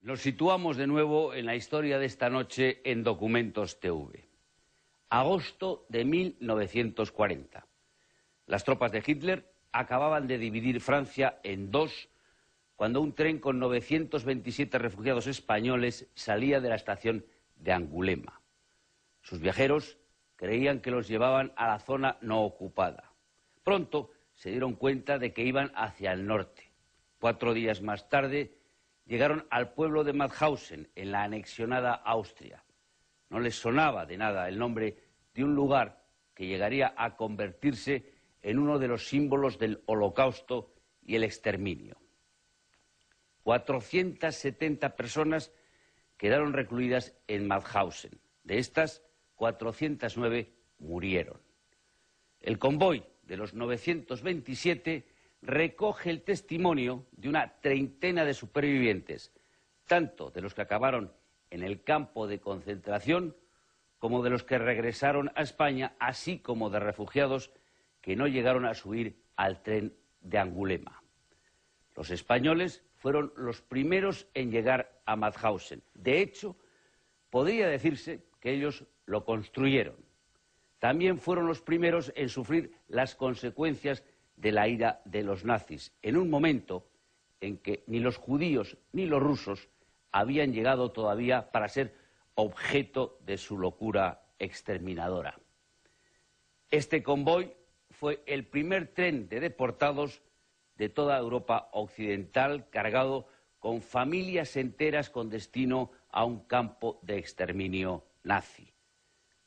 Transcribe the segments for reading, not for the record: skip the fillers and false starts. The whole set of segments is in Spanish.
Nos situamos de nuevo en la historia de esta noche en Documentos TV. Agosto de 1940. Las tropas de Hitler acababan de dividir Francia en dos cuando un tren con 927 refugiados españoles salía de la estación de Angulema. Sus viajeros creían que los llevaban a la zona no ocupada. Pronto se dieron cuenta de que iban hacia el norte. 4 días más tarde llegaron al pueblo de Mauthausen, en la anexionada Austria. No les sonaba de nada el nombre de un lugar que llegaría a convertirse en uno de los símbolos del Holocausto y el exterminio. 470 personas quedaron recluidas en Mauthausen. De estas, 409 murieron. El convoy de los 927 recoge el testimonio de una treintena de supervivientes, tanto de los que acabaron en el campo de concentración como de los que regresaron a España, así como de refugiados que no llegaron a subir al tren de Angulema. Los españoles fueron los primeros en llegar a Mauthausen. De hecho, podría decirse que ellos lo construyeron. También fueron los primeros en sufrir las consecuencias de la ira de los nazis, en un momento en que ni los judíos ni los rusos habían llegado todavía para ser objeto de su locura exterminadora. Este convoy fue el primer tren de deportados de toda Europa occidental cargado con familias enteras con destino a un campo de exterminio nazi.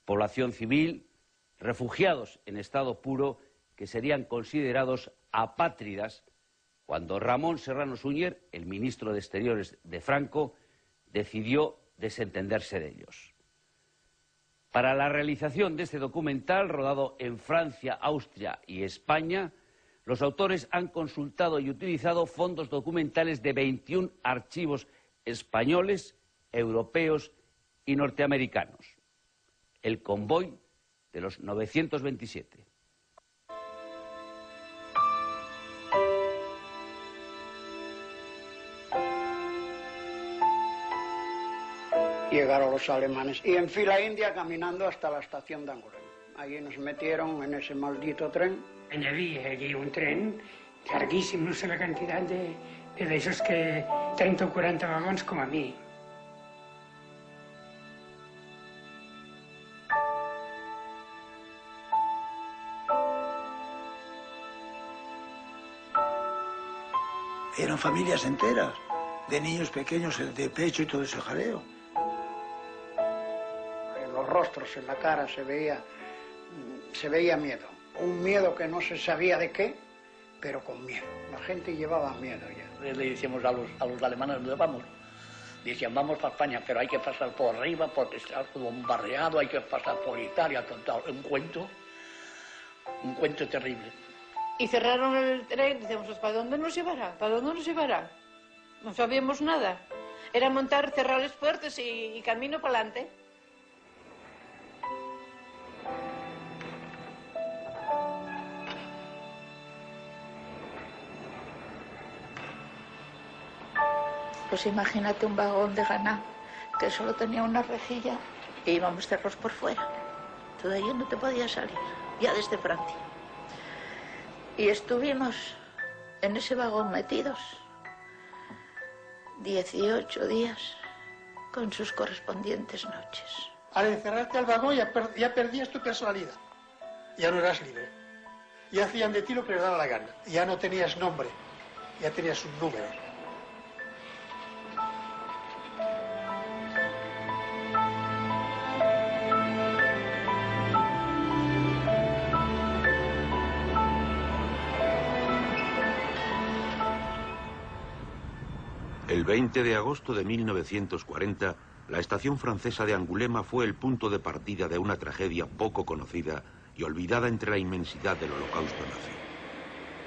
Población civil, refugiados en estado puro que serían considerados apátridas cuando Ramón Serrano Suñer, el ministro de Exteriores de Franco, decidió desentenderse de ellos. Para la realización de este documental, rodado en Francia, Austria y España, los autores han consultado y utilizado fondos documentales de 21 archivos españoles, europeos y norteamericanos. El convoy de los 927. Llegaron los alemanes y en fila india caminando hasta la estación de Angulema. Allí nos metieron en ese maldito tren. Había allí un tren larguísimo, no sé la cantidad de esos que 30 o 40 vagones como a mí. Eran familias enteras, de niños pequeños de pecho y todo ese jaleo. En los rostros, en la cara se veía miedo. Un miedo que no se sabía de qué, pero con miedo. La gente llevaba miedo ya. Le decíamos a los alemanes, ¿dónde vamos? Decían, vamos para España, pero hay que pasar por arriba porque está bombardeado, hay que pasar por Italia, total. Un cuento terrible. Y cerraron el tren, decíamos, pues, ¿para dónde nos llevará? ¿Para dónde nos llevará? No sabíamos nada. Era montar, cerrar las puertas y camino para adelante. Pues imagínate un vagón de ganado que solo tenía una rejilla y íbamos cerros por fuera. Tú de allí no te podías salir, ya desde Francia. Y estuvimos en ese vagón metidos 18 días con sus correspondientes noches. Al encerrarte al vagón ya perdías tu personalidad. Ya no eras libre. Ya hacían de ti lo que les daba la gana. Ya no tenías nombre, ya tenías un número. El 20 de agosto de 1940, la estación francesa de Angulema fue el punto de partida de una tragedia poco conocida y olvidada entre la inmensidad del Holocausto nazi.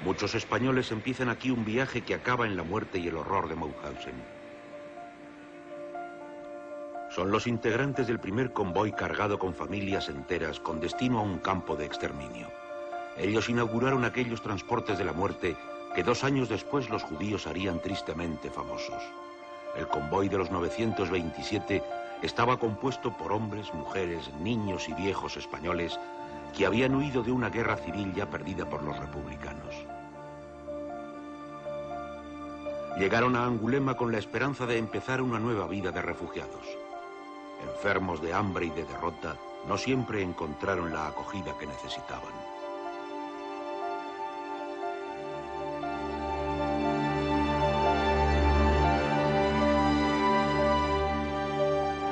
Muchos españoles empiezan aquí un viaje que acaba en la muerte y el horror de Mauthausen. Son los integrantes del primer convoy cargado con familias enteras con destino a un campo de exterminio. Ellos inauguraron aquellos transportes de la muerte que 2 años después los judíos harían tristemente famosos. El convoy de los 927 estaba compuesto por hombres, mujeres, niños y viejos españoles que habían huido de una guerra civil ya perdida por los republicanos. Llegaron a Angulema con la esperanza de empezar una nueva vida de refugiados. Enfermos de hambre y de derrota, no siempre encontraron la acogida que necesitaban.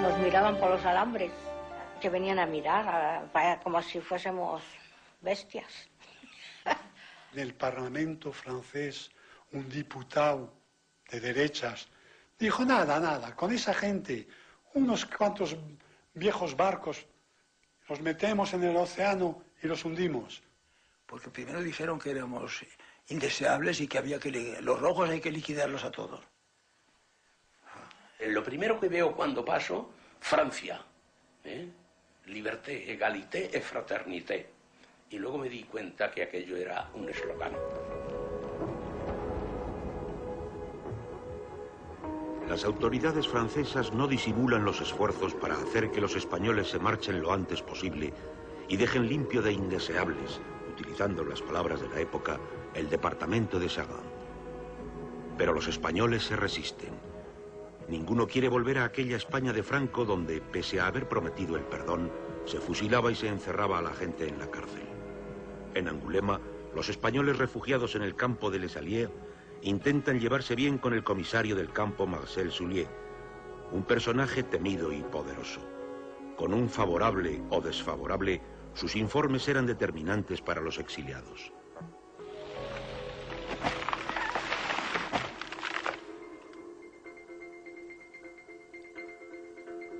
Nos miraban por los alambres, que venían a mirar, como si fuésemos bestias. En el Parlamento francés, un diputado de derechas dijo: nada, con esa gente, unos cuantos viejos barcos, los metemos en el océano y los hundimos. Porque primero dijeron que éramos indeseables y que había que los rojos hay que liquidarlos a todos. Lo primero que veo cuando paso, Francia, liberté, égalité et fraternité. Y luego me di cuenta que aquello era un eslogan. Las autoridades francesas no disimulan los esfuerzos para hacer que los españoles se marchen lo antes posible y dejen limpio de indeseables, utilizando las palabras de la época, el departamento de Sargent. Pero los españoles se resisten. Ninguno quiere volver a aquella España de Franco donde, pese a haber prometido el perdón, se fusilaba y se encerraba a la gente en la cárcel. En Angulema, los españoles refugiados en el campo de Les Alliés intentan llevarse bien con el comisario del campo, Marcel Soulier, un personaje temido y poderoso. Con un favorable o desfavorable, sus informes eran determinantes para los exiliados.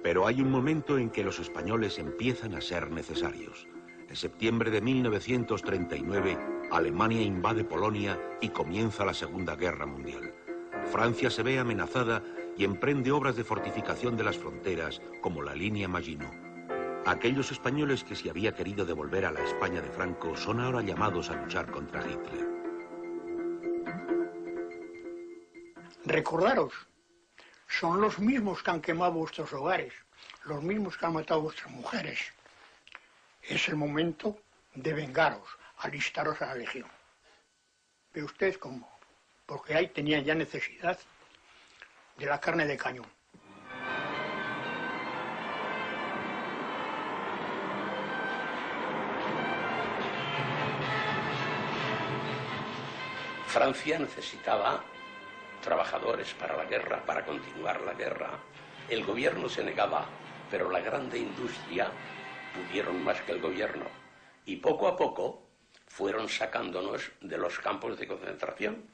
Pero hay un momento en que los españoles empiezan a ser necesarios. En septiembre de 1939, Alemania invade Polonia y comienza la Segunda Guerra Mundial. Francia se ve amenazada y emprende obras de fortificación de las fronteras, como la línea Maginot. Aquellos españoles que se había querido devolver a la España de Franco son ahora llamados a luchar contra Hitler. Recordaros, son los mismos que han quemado vuestros hogares, los mismos que han matado a vuestras mujeres. Es el momento de vengaros, alistaros a la legión. ¿Ve usted cómo? Porque ahí tenían ya necesidad de la carne de cañón. Francia necesitaba trabajadores para la guerra, para continuar la guerra. El gobierno se negaba, pero la grande industria pudieron más que el gobierno. Y poco a poco fueron sacándonos de los campos de concentración.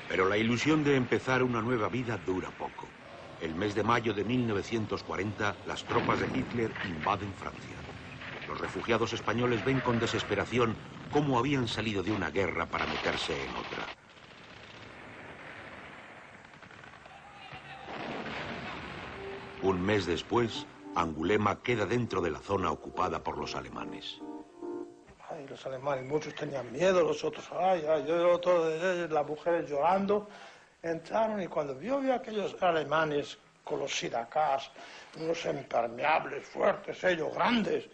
Pero la ilusión de empezar una nueva vida dura poco. El mes de mayo de 1940, las tropas de Hitler invaden Francia. Los refugiados españoles ven con desesperación cómo habían salido de una guerra para meterse en otra. Un mes después, Angulema queda dentro de la zona ocupada por los alemanes. Ay, los alemanes, muchos tenían miedo, los otros, las mujeres llorando. Entraron y cuando vio a aquellos alemanes con los sidacás, unos impermeables, fuertes, ellos, grandes,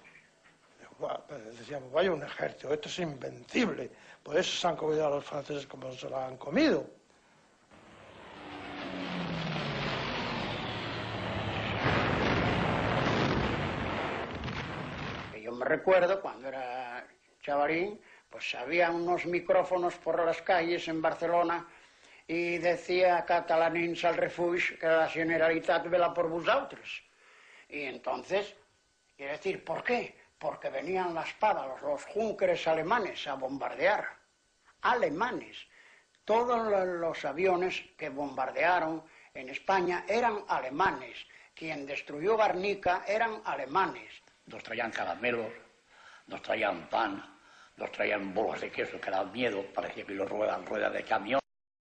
decíamos, vaya un ejército, esto es invencible. Por eso se han comido a los franceses como se lo han comido. Yo me recuerdo cuando era chavalín, pues había unos micrófonos por las calles en Barcelona y decía catalanins al refugi que la Generalitat vela por vosaltres. Y entonces, quiere decir, ¿por qué? Porque venían las palas, los Junkers alemanes a bombardear. Alemanes. Todos los aviones que bombardearon en España eran alemanes. Quien destruyó Guernica eran alemanes. Nos traían caramelos, nos traían pan, nos traían bolas de queso que daban miedo, parecía que los ruedas de camión.